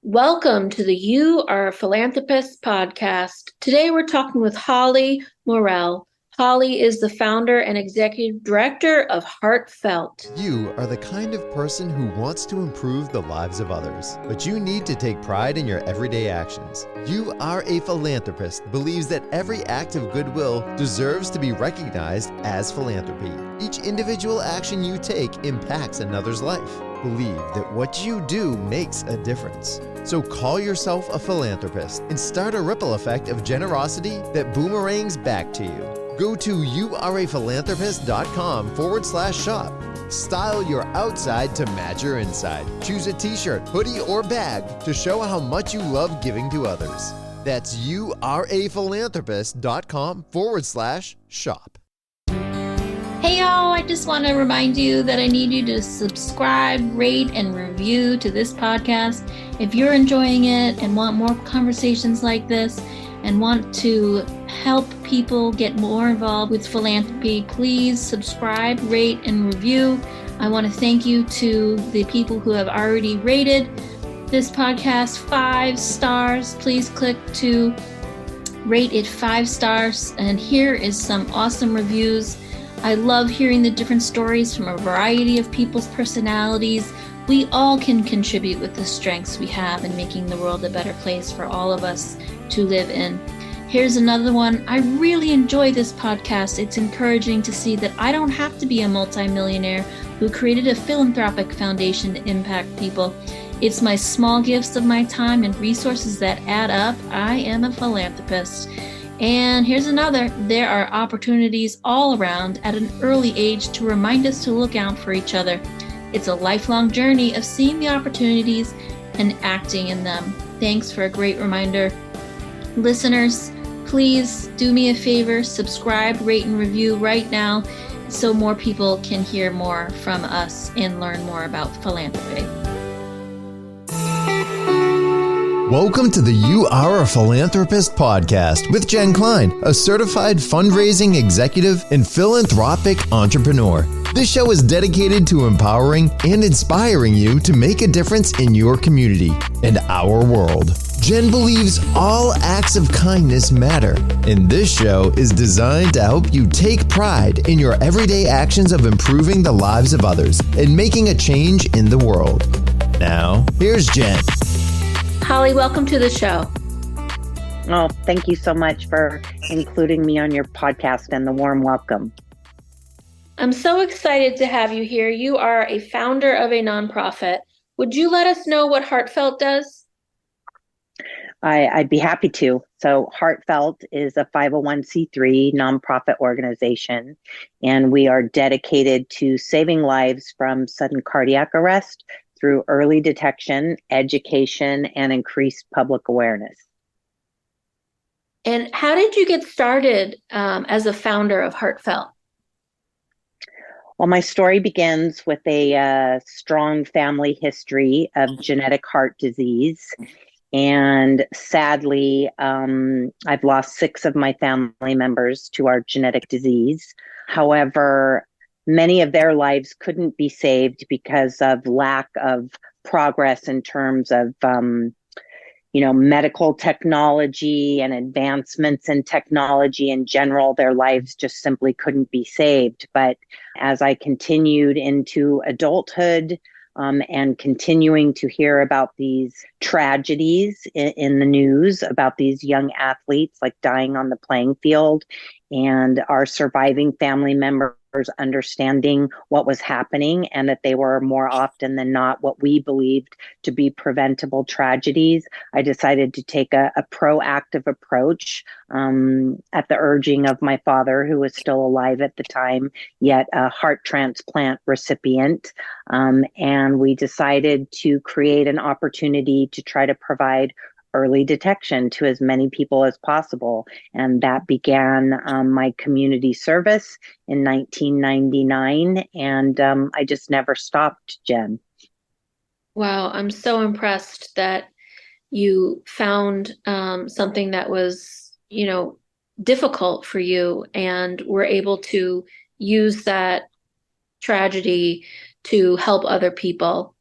Welcome to the You Are a Philanthropist podcast. Today we're talking with Holly Morrell. Holly is the founder and executive director of Heartfelt. You are the kind of person who wants to improve the lives of others, but you need to take pride in your everyday actions. You Are a Philanthropist believes that every act of goodwill deserves to be recognized as philanthropy. Each individual action you take impacts another's life. Believe that what you do makes a difference. So call yourself a philanthropist and start a ripple effect of generosity that boomerangs back to you. Go to youareaphilanthropist.com/shop. Style your outside to match your inside. Choose a t-shirt, hoodie, or bag to show how much you love giving to others. That's youareaphilanthropist.com/shop. Hey y'all, I just want to remind you that I need you to subscribe, rate, and review to this podcast. If you're enjoying it and want more conversations like this and want to help people get more involved with philanthropy, please subscribe, rate, and review. I want to thank you to the people who have already rated this podcast 5 stars. Please click to rate it 5 stars. And here is some awesome reviews. I love hearing the different stories from a variety of people's personalities. We all can contribute with the strengths we have in making the world a better place for all of us to live in. Here's another one. I really enjoy this podcast. It's encouraging to see that I don't have to be a multimillionaire who created a philanthropic foundation to impact people. It's my small gifts of my time and resources that add up. I am a philanthropist. And here's another. There are opportunities all around at an early age to remind us to look out for each other. It's a lifelong journey of seeing the opportunities and acting in them. Thanks for a great reminder. Listeners, please do me a favor, subscribe, rate, and review right now so more people can hear more from us and learn more about philanthropy. Welcome to the You Are a Philanthropist podcast with Jen Klein, a certified fundraising executive and philanthropic entrepreneur. This show is dedicated to empowering and inspiring you to make a difference in your community and our world. Jen believes all acts of kindness matter, and this show is designed to help you take pride in your everyday actions of improving the lives of others and making a change in the world. Now, here's Jen. Holly, welcome to the show. Oh, thank you so much for including me on your podcast and the warm welcome. I'm so excited to have you here. You are a founder of a nonprofit. Would you let us know what Heartfelt does? I'd be happy to. So Heartfelt is a 501c3 nonprofit organization, and we are dedicated to saving lives from sudden cardiac arrest through early detection, education, and increased public awareness. And how did you get started as a founder of Heartfelt? Well, my story begins with a strong family history of genetic heart disease. And sadly, I've lost 6 of my family members to our genetic disease. However, many of their lives couldn't be saved because of lack of progress in terms of, medical technology and advancements in technology in general. Their lives just simply couldn't be saved. But as I continued into adulthood, and continuing to hear about these tragedies in the news, about these young athletes like dying on the playing field, and our surviving family members understanding what was happening and that they were more often than not what we believed to be preventable tragedies, I decided to take a proactive approach at the urging of my father, who was still alive at the time, yet a heart transplant recipient. And we decided to create an opportunity to try to provide early detection to as many people as possible. And that began my community service in 1999. And I just never stopped, Jen. Wow, I'm so impressed that you found something that was, difficult for you and were able to use that tragedy to help other people.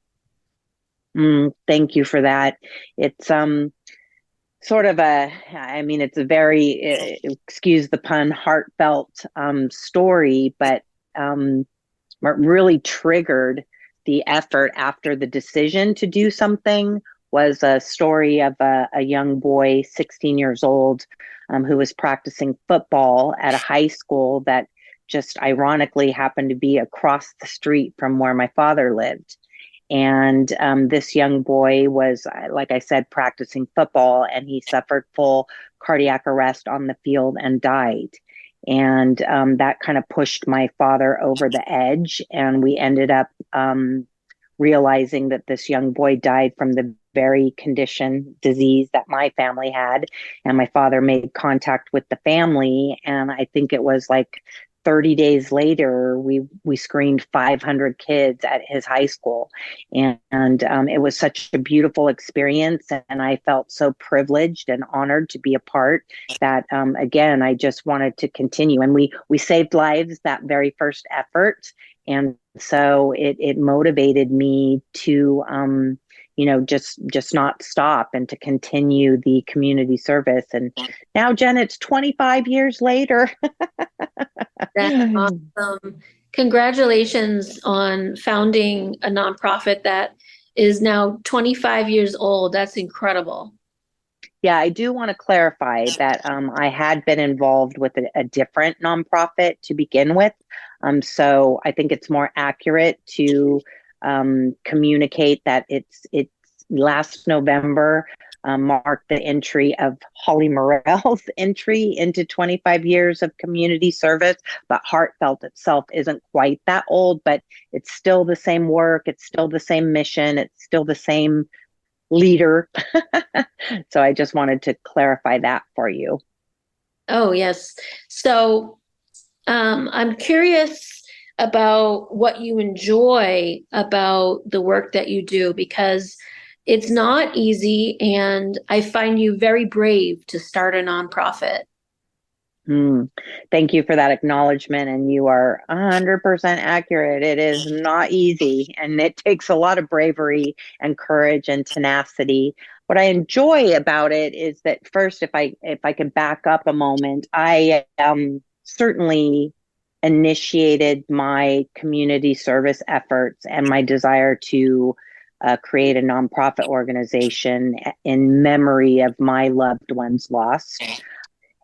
Thank you for that. It's sort of it's a very, excuse the pun, heartfelt story, but what really triggered the effort after the decision to do something was a story of a young boy, 16 years old, who was practicing football at a high school that just ironically happened to be across the street from where my father lived. And this young boy was, like I said, practicing football, and he suffered full cardiac arrest on the field and died. And that kind of pushed my father over the edge. And we ended up realizing that this young boy died from the very disease that my family had. And my father made contact with the family. And I think it was like 30 days later, we screened 500 kids at his high school. And it was such a beautiful experience. And I felt so privileged and honored to be a part that, again, I just wanted to continue. And we saved lives that very first effort. And so it motivated me to, just not stop and to continue the community service. And now, Jen, it's 25 years later. That's awesome. Congratulations on founding a nonprofit that is now 25 years old. That's incredible. Yeah, I do want to clarify that I had been involved with a different nonprofit to begin with. So I think it's more accurate to communicate that it's last November marked the entry of Holly Morrell's entry into 25 years of community service. But Heartfelt itself isn't quite that old, but it's still the same work. It's still the same mission. It's still the same leader. So I just wanted to clarify that for you. Oh, yes. So I'm curious about what you enjoy about the work that you do, because it's not easy, and I find you very brave to start a nonprofit. Thank you for that acknowledgement. And you are 100% accurate. It is not easy, and it takes a lot of bravery and courage and tenacity. What I enjoy about it is that, first, if I could back up a moment, I certainly initiated my community service efforts and my desire to create a nonprofit organization in memory of my loved ones lost.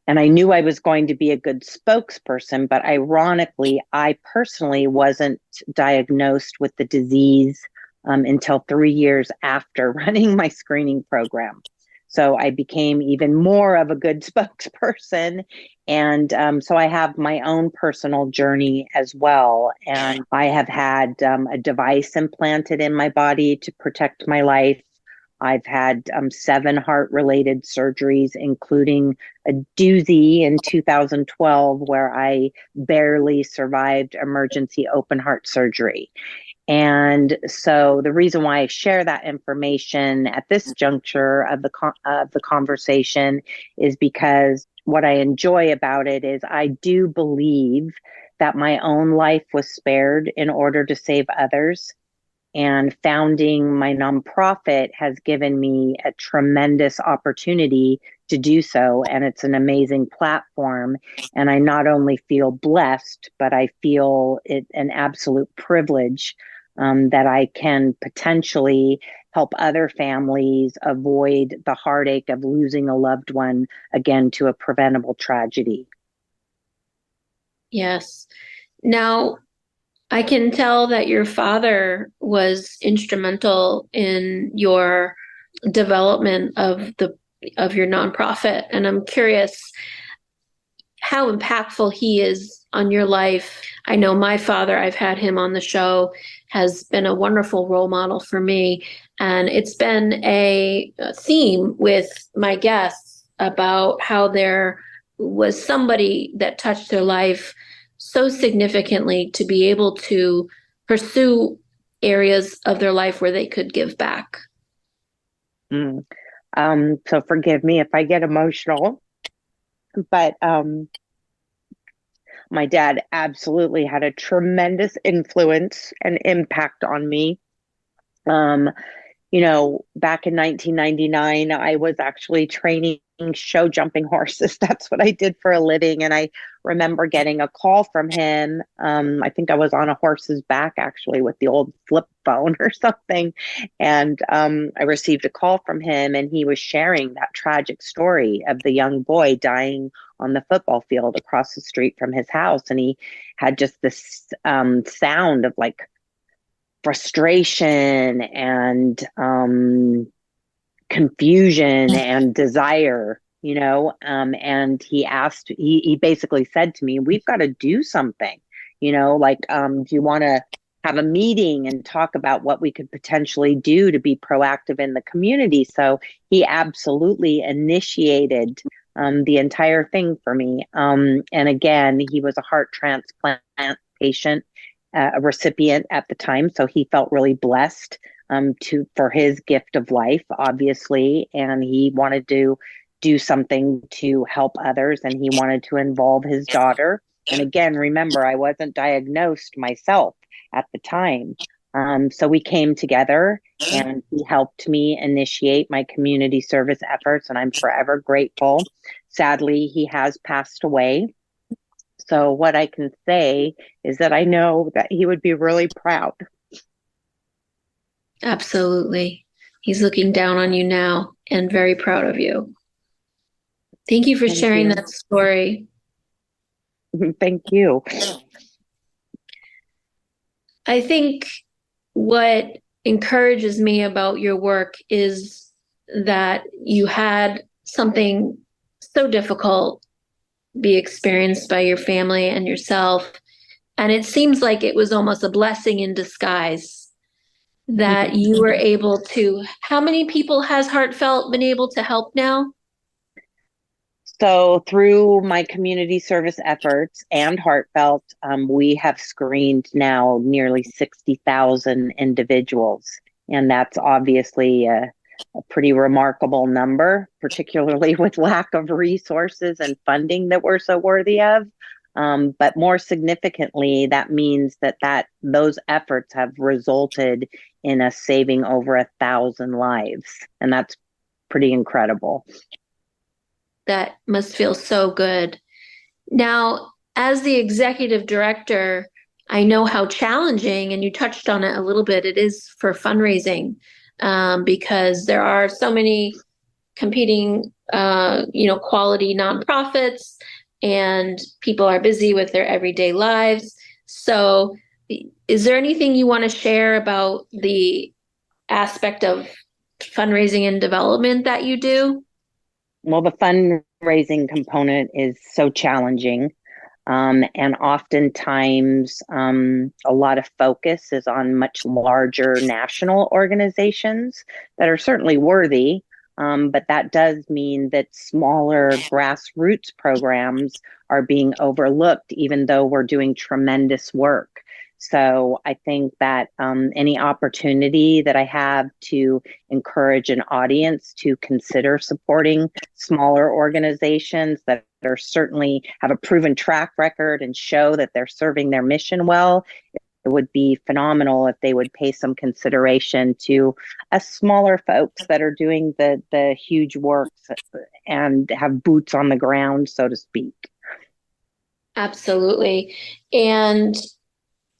And I knew I was going to be a good spokesperson, but ironically, I personally wasn't diagnosed with the disease until 3 years after running my screening program. So I became even more of a good spokesperson. And so I have my own personal journey as well. And I have had a device implanted in my body to protect my life. I've had 7 heart-related surgeries, including a doozy in 2012, where I barely survived emergency open heart surgery. And so the reason why I share that information at this juncture of the conversation is because what I enjoy about it is I do believe that my own life was spared in order to save others. And founding my nonprofit has given me a tremendous opportunity to do so. And it's an amazing platform. And I not only feel blessed, but I feel it an absolute privilege that I can potentially help other families avoid the heartache of losing a loved one, again, to a preventable tragedy. Yes. Now, I can tell that your father was instrumental in your development of your nonprofit, and I'm curious how impactful he is on your life. I know my father, I've had him on the show, has been a wonderful role model for me, and it's been a theme with my guests about how there was somebody that touched their life so significantly to be able to pursue areas of their life where they could give back. So forgive me if I get emotional, but my dad absolutely had a tremendous influence and impact on me. back in 1999, I was actually training show jumping horses. That's what I did for a living. And I remember getting a call from him. I think I was on a horse's back, actually, with the old flip phone or something. And I received a call from him, and he was sharing that tragic story of the young boy dying on the football field across the street from his house. And he had just this sound of like frustration and confusion and desire, and he basically said to me, we've got to do something, do you want to have a meeting and talk about what we could potentially do to be proactive in the community? So he absolutely initiated the entire thing for me. And again, he was a heart transplant patient, a recipient at the time. So he felt really blessed for his gift of life, obviously. And he wanted to do something to help others, and he wanted to involve his daughter. And again, remember, I wasn't diagnosed myself at the time. So we came together, and he helped me initiate my community service efforts, and I'm forever grateful. Sadly, he has passed away. So what I can say is that I know that he would be really proud. Absolutely. He's looking down on you now and very proud of you. Thank you for sharing that story. Thank you. I think what encourages me about your work is that you had something so difficult be experienced by your family and yourself. And it seems like it was almost a blessing in disguise that you were able to. How many people has Heartfelt been able to help now? So through my community service efforts and Heartfelt, we have screened now nearly 60,000 individuals. And that's obviously a pretty remarkable number, particularly with lack of resources and funding that we're so worthy of. But more significantly, that means that those efforts have resulted in us saving over 1,000 lives. And that's pretty incredible. That must feel so good. Now, as the executive director, I know how challenging, and you touched on it a little bit, it is for fundraising, because there are so many competing, quality nonprofits, and people are busy with their everyday lives. So is there anything you want to share about the aspect of fundraising and development that you do? Well, the fundraising component is so challenging. And oftentimes, a lot of focus is on much larger national organizations that are certainly worthy. But that does mean that smaller grassroots programs are being overlooked, even though we're doing tremendous work. So I think that any opportunity that I have to encourage an audience to consider supporting smaller organizations that are certainly have a proven track record and show that they're serving their mission well, it would be phenomenal if they would pay some consideration to us smaller folks that are doing the huge work and have boots on the ground, so to speak. Absolutely. And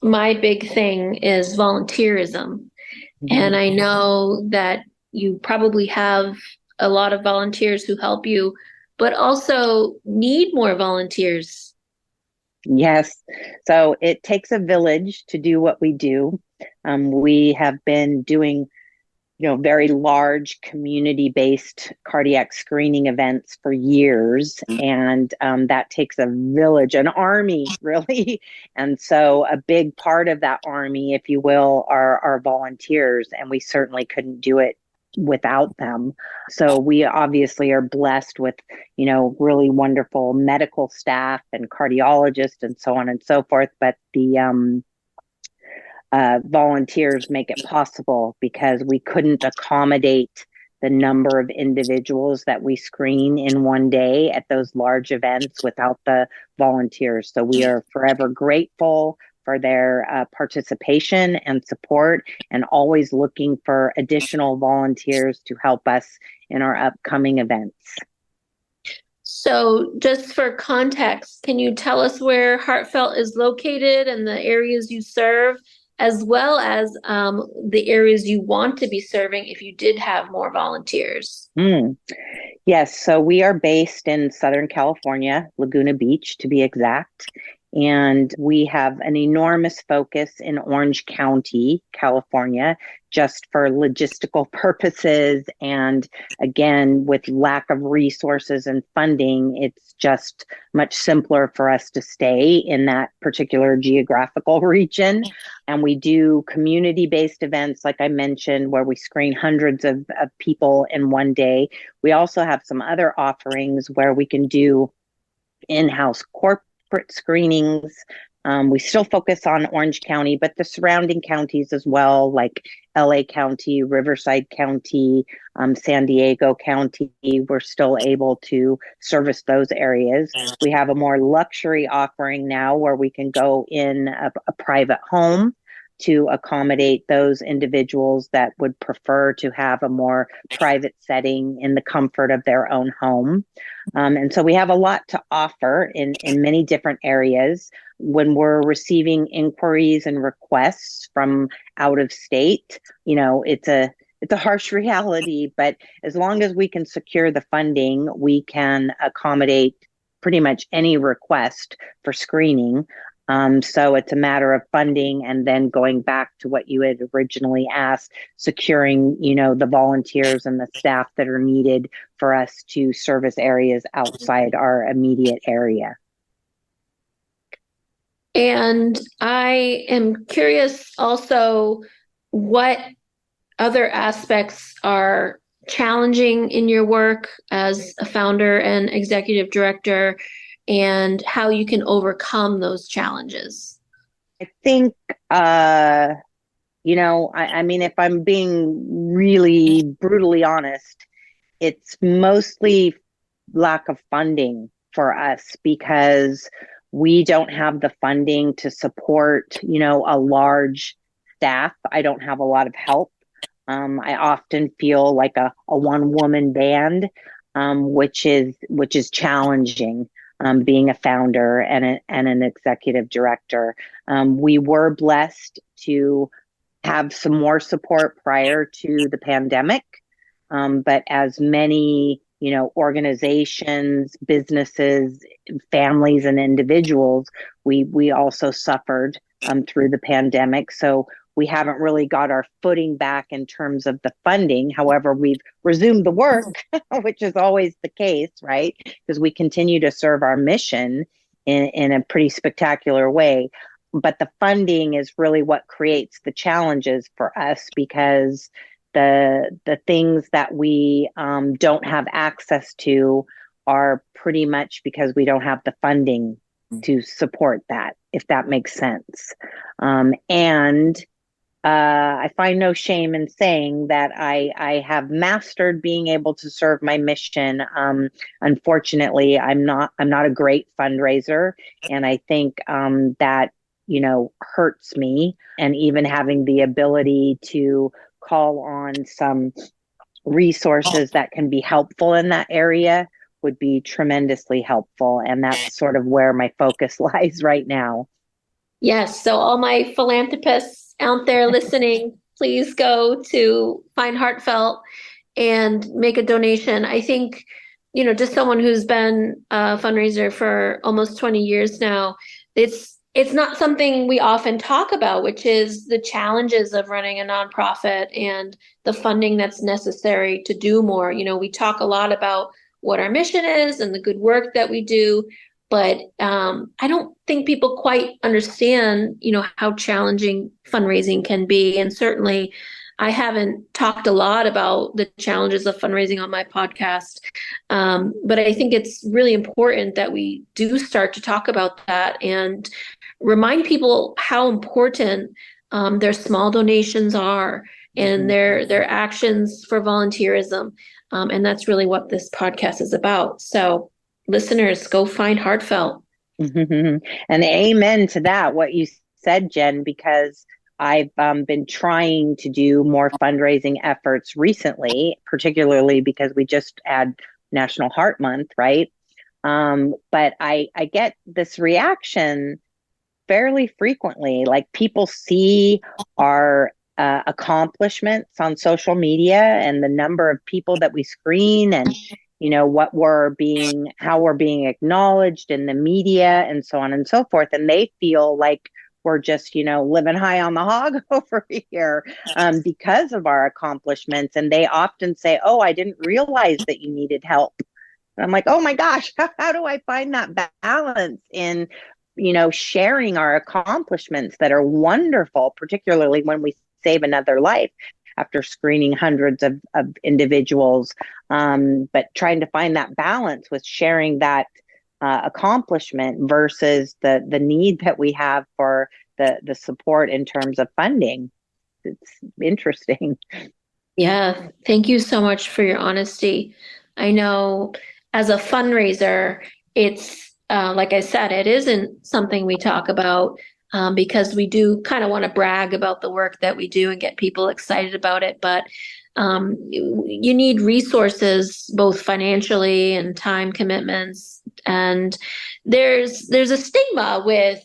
my big thing is volunteerism. Mm-hmm. And I know that you probably have a lot of volunteers who help you, but also need more volunteers. Yes. So it takes a village to do what we do. We have been doing very large community-based cardiac screening events for years. And that takes a village, an army, really. And so a big part of that army, if you will, are our volunteers. And we certainly couldn't do it without them. So we obviously are blessed with, really wonderful medical staff and cardiologists and so on and so forth. But the volunteers make it possible because we couldn't accommodate the number of individuals that we screen in one day at those large events without the volunteers. So we are forever grateful for their participation and support, and always looking for additional volunteers to help us in our upcoming events. So, just for context, can you tell us where Heartfelt is located and the areas you serve, as well as the areas you want to be serving if you did have more volunteers? Yes, so we are based in Southern California, Laguna Beach to be exact. And we have an enormous focus in Orange County, California, just for logistical purposes. And again, with lack of resources and funding, it's just much simpler for us to stay in that particular geographical region. And we do community-based events, like I mentioned, where we screen hundreds of people in one day. We also have some other offerings where we can do in-house corporate screenings. We still focus on Orange County, but the surrounding counties as well, like LA County, Riverside County, San Diego County, we're still able to service those areas. We have a more luxury offering now where we can go in a private home to accommodate those individuals that would prefer to have a more private setting in the comfort of their own home. And so we have a lot to offer in many different areas. When we're receiving inquiries and requests from out of state, it's a harsh reality, but as long as we can secure the funding, we can accommodate pretty much any request for screening. So it's a matter of funding and then going back to what you had originally asked, securing, the volunteers and the staff that are needed for us to service areas outside our immediate area. And I am curious also what other aspects are challenging in your work as a founder and executive director, and how you can overcome those challenges. I think, I mean, if I'm being really brutally honest, it's mostly lack of funding for us because we don't have the funding to support, a large staff. I don't have a lot of help. I often feel like a one-woman band, which is challenging. Being a founder and an executive director. We were blessed to have some more support prior to the pandemic. But as many, organizations, businesses, families, and individuals, we also suffered through the pandemic. So we haven't really got our footing back in terms of the funding. However, we've resumed the work, which is always the case, right? Because we continue to serve our mission in a pretty spectacular way. But the funding is really what creates the challenges for us, because the things that we don't have access to are pretty much because we don't have the funding to support that, if that makes sense. And I find no shame in saying that I have mastered being able to serve my mission. Unfortunately, I'm not a great fundraiser, and I think that hurts me. And even having the ability to call on some resources that can be helpful in that area would be tremendously helpful, and that's sort of where my focus lies right now. Yes, so all my philanthropists out there listening, please go to Find Heartfelt and make a donation. I think, just someone who's been a fundraiser for almost 20 years now, it's not something we often talk about, which is the challenges of running a nonprofit and the funding that's necessary to do more. We talk a lot about what our mission is and the good work that we do, but I don't think people quite understand, how challenging fundraising can be. And certainly I haven't talked a lot about the challenges of fundraising on my podcast. But I think it's really important that we do start to talk about that and remind people how important their small donations are and their actions for volunteerism. And that's really what this podcast is about. So listeners, go find Heartfelt. And amen to that. What you said, Jen, because I've been trying to do more fundraising efforts recently, particularly because we just had National Heart Month, right? But I get this reaction fairly frequently. Like people see our accomplishments on social media and the number of people that we screen and how we're being acknowledged in the media and so on and so forth. And they feel like we're just, living high on the hog over here because of our accomplishments. And they often say, oh, I didn't realize that you needed help. And I'm like, oh my gosh, how do I find that balance in, sharing our accomplishments that are wonderful, particularly when we save another life after screening hundreds of individuals, but trying to find that balance with sharing that accomplishment versus the need that we have for the support in terms of funding. It's interesting. Yeah, thank you so much for your honesty. I know as a fundraiser, it's like I said, it isn't something we talk about because we do kind of want to brag about the work that we do and get people excited about it. But you need resources, both financially and time commitments. And there's a stigma with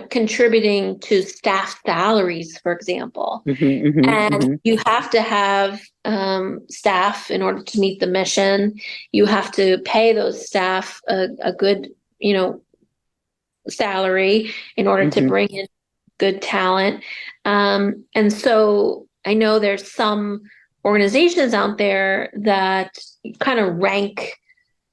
contributing to staff salaries, for example. And you have to have staff in order to meet the mission. You have to pay those staff a good, salary in order to bring in good talent. And so I know there's some organizations out there that kind of rank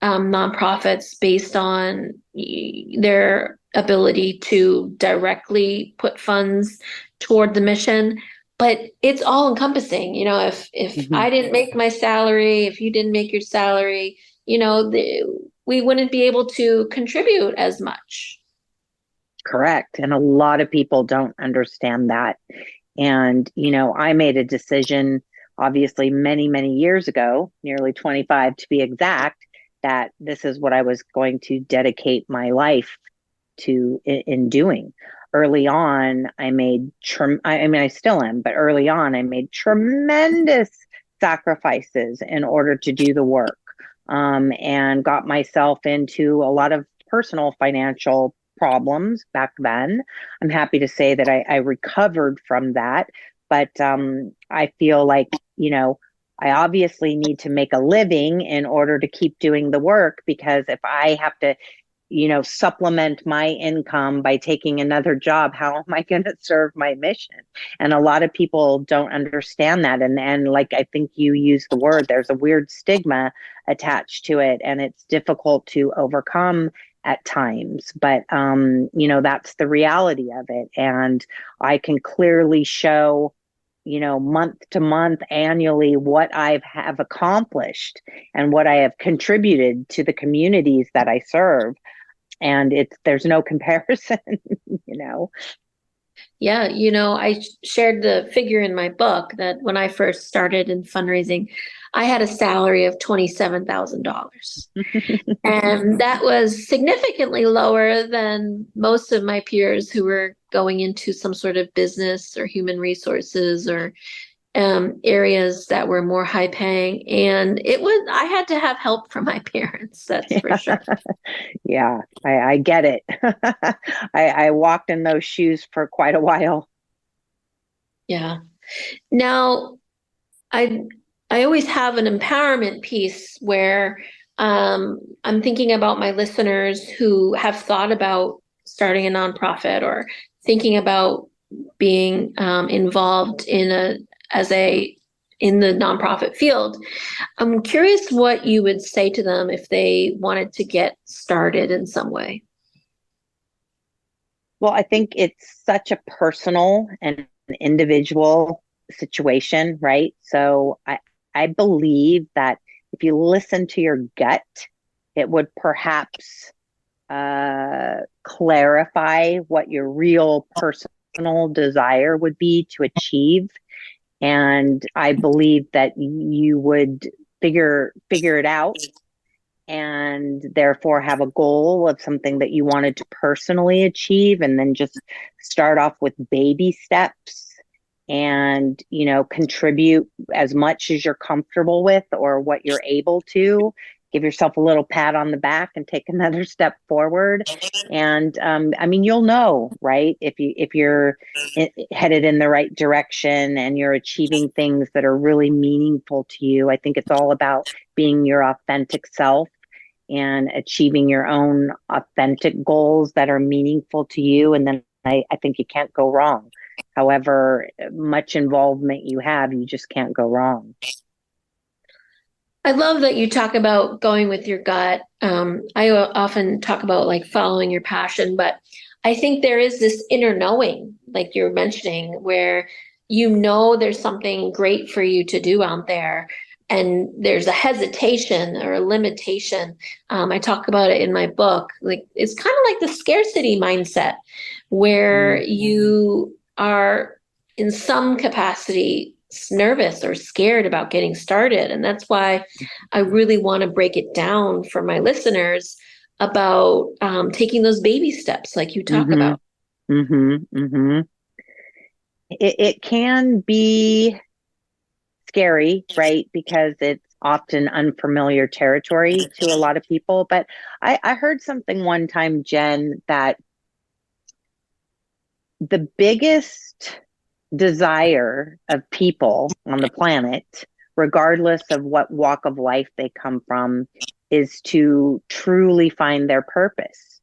nonprofits based on their ability to directly put funds toward the mission, but it's all encompassing. If I didn't make my salary, if you didn't make your salary, we wouldn't be able to contribute as much. Correct. And a lot of people don't understand that. And, I made a decision, obviously, many, many years ago, nearly 25 to be exact, that this is what I was going to dedicate my life to in doing. Early on, I still am, but early on, I made tremendous sacrifices in order to do the work, and got myself into a lot of personal financial problems back then. I'm happy to say that I recovered from that, but I feel like, I obviously need to make a living in order to keep doing the work, because if I have to supplement my income by taking another job, how am I going to serve my mission? And a lot of people don't understand that. And like, I think you used the word, there's a weird stigma attached to it, and it's difficult to overcome at times. But, that's the reality of it. And I can clearly show, month to month, annually, what I have accomplished and what I have contributed to the communities that I serve. And there's no comparison. Yeah, I shared the figure in my book that when I first started in fundraising, I had a salary of $27,000. And that was significantly lower than most of my peers who were going into some sort of business or human resources or areas that were more high paying. And I had to have help from my parents, that's for sure. Yeah, I get it. I walked in those shoes for quite a while. Yeah. Now, I always have an empowerment piece where I'm thinking about my listeners who have thought about starting a nonprofit or thinking about being involved in the nonprofit field. I'm curious what you would say to them if they wanted to get started in some way. Well, I think it's such a personal and individual situation, right? So I believe that if you listen to your gut, it would perhaps clarify what your real personal desire would be to achieve. And I believe that you would figure it out and therefore have a goal of something that you wanted to personally achieve, and then just start off with baby steps and, contribute as much as you're comfortable with or what you're able to. Give yourself a little pat on the back and take another step forward. And you'll know, right? If you're headed in the right direction and you're achieving things that are really meaningful to you. I think it's all about being your authentic self and achieving your own authentic goals that are meaningful to you. And then I think you can't go wrong. However much involvement you have, you just can't go wrong. I love that you talk about going with your gut. I often talk about like following your passion, but I think there is this inner knowing, like you're mentioning, where there's something great for you to do out there, and there's a hesitation or a limitation. I talk about it in my book. Like it's kind of like the scarcity mindset, where you are in some capacity nervous or scared about getting started. And that's why I really want to break it down for my listeners about taking those baby steps like you talk about. It can be scary, right? Because it's often unfamiliar territory to a lot of people. But I heard something one time, Jen, that the biggest desire of people on the planet, regardless of what walk of life they come from, is to truly find their purpose,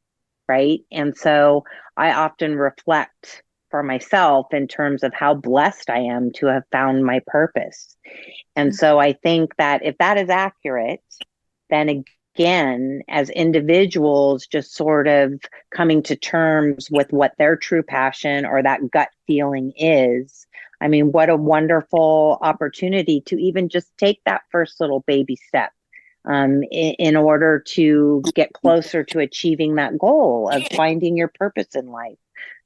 right? And so I often reflect for myself in terms of how blessed I am to have found my purpose. And so I think that if that is accurate, then again, as individuals, just sort of coming to terms with what their true passion or that gut feeling is. I mean, what a wonderful opportunity to even just take that first little baby step in order to get closer to achieving that goal of finding your purpose in life.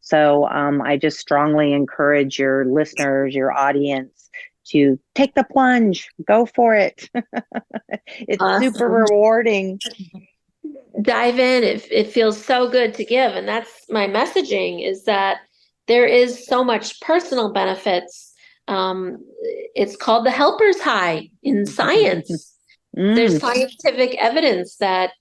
So I just strongly encourage your listeners, your audience, to take the plunge, go for it. It's Awesome. super rewarding. Dive in. It feels so good to give. And that's my messaging, is that there is so much personal benefits. It's called the helper's high in science. There's scientific evidence that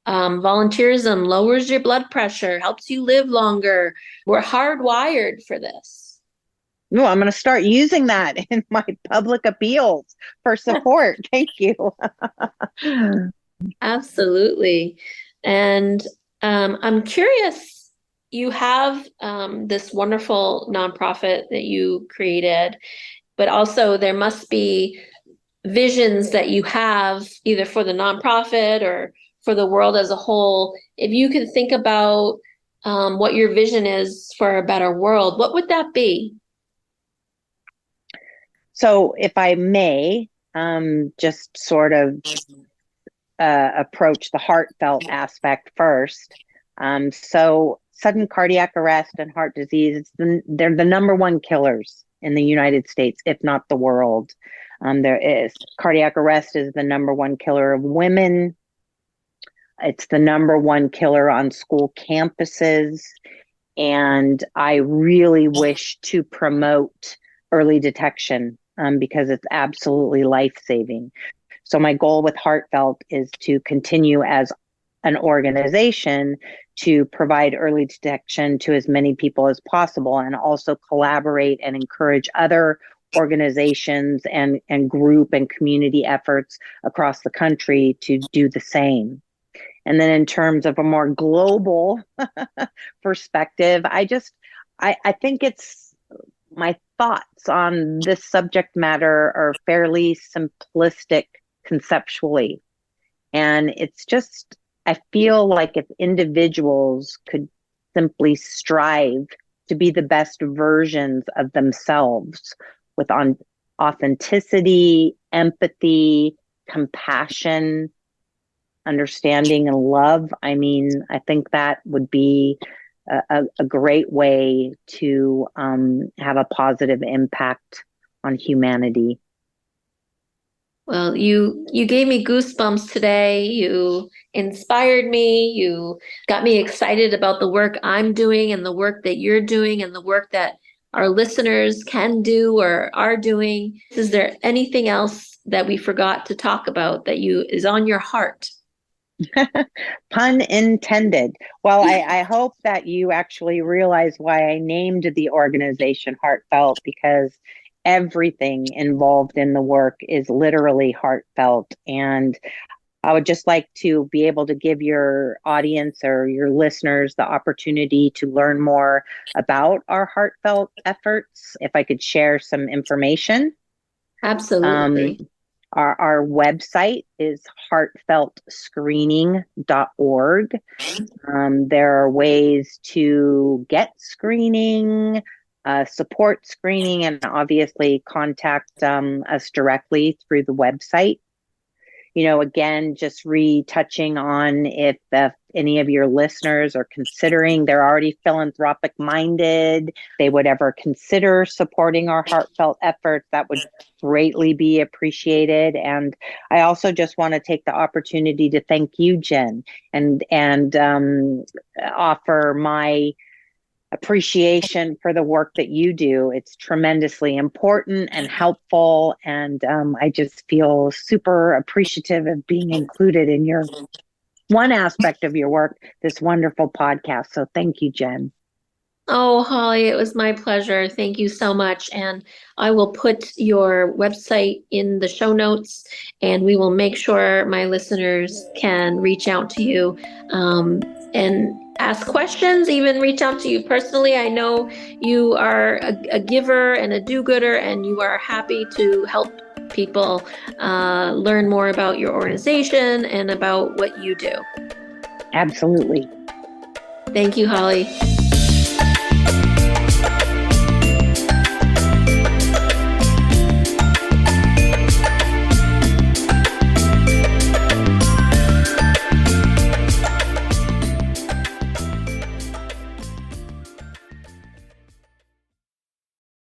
volunteerism lowers your blood pressure, helps you live longer. We're hardwired for this. No, I'm going to start using that in my public appeals for support. Thank you. Absolutely. And I'm curious, you have this wonderful nonprofit that you created, but also there must be visions that you have either for the nonprofit or for the world as a whole. If you could think about what your vision is for a better world, what would that be? So if I may, just sort of approach the heartfelt aspect first. So sudden cardiac arrest and heart disease, they're the number one killers in the United States, if not the world. Cardiac arrest is the number one killer of women. It's the number one killer on school campuses. And I really wish to promote early detection because it's absolutely life-saving. So my goal with Heartfelt is to continue as an organization to provide early detection to as many people as possible, and also collaborate and encourage other organizations and group and community efforts across the country to do the same. And then in terms of a more global perspective, I think it's my thoughts on this subject matter are fairly simplistic conceptually. And it's just, I feel like if individuals could simply strive to be the best versions of themselves with authenticity, empathy, compassion, understanding, and love, I mean, I think that would be a great way to have a positive impact on humanity. Well, you gave me goosebumps today. You inspired me. You got me excited about the work I'm doing and the work that you're doing and the work that our listeners can do or are doing. Is there anything else that we forgot to talk about that you is on your heart? Pun intended. Well, I hope that you actually realize why I named the organization Heartfelt, because everything involved in the work is literally heartfelt. And I would just like to be able to give your audience or your listeners the opportunity to learn more about our heartfelt efforts. If I could share some information. Um, Absolutely. our website is heartfeltscreening.org. There are ways to get screening, support screening, and obviously contact us directly through the website. Again, just retouching on if any of your listeners are considering, they're already philanthropic minded, they would ever consider supporting our heartfelt efforts, that would greatly be appreciated. And I also just want to take the opportunity to thank you, Jen, and offer my appreciation for the work that you do. It's tremendously important and helpful. And I just feel super appreciative of being included in your one aspect of your work, this wonderful podcast. So thank you, Jen. Oh, Holly, it was my pleasure. Thank you so much. And I will put your website in the show notes, and we will make sure my listeners can reach out to you and ask questions, even reach out to you personally. I know you are a giver and a do-gooder, and you are happy to help people learn more about your organization and about what you do. Absolutely. Thank you, Holly.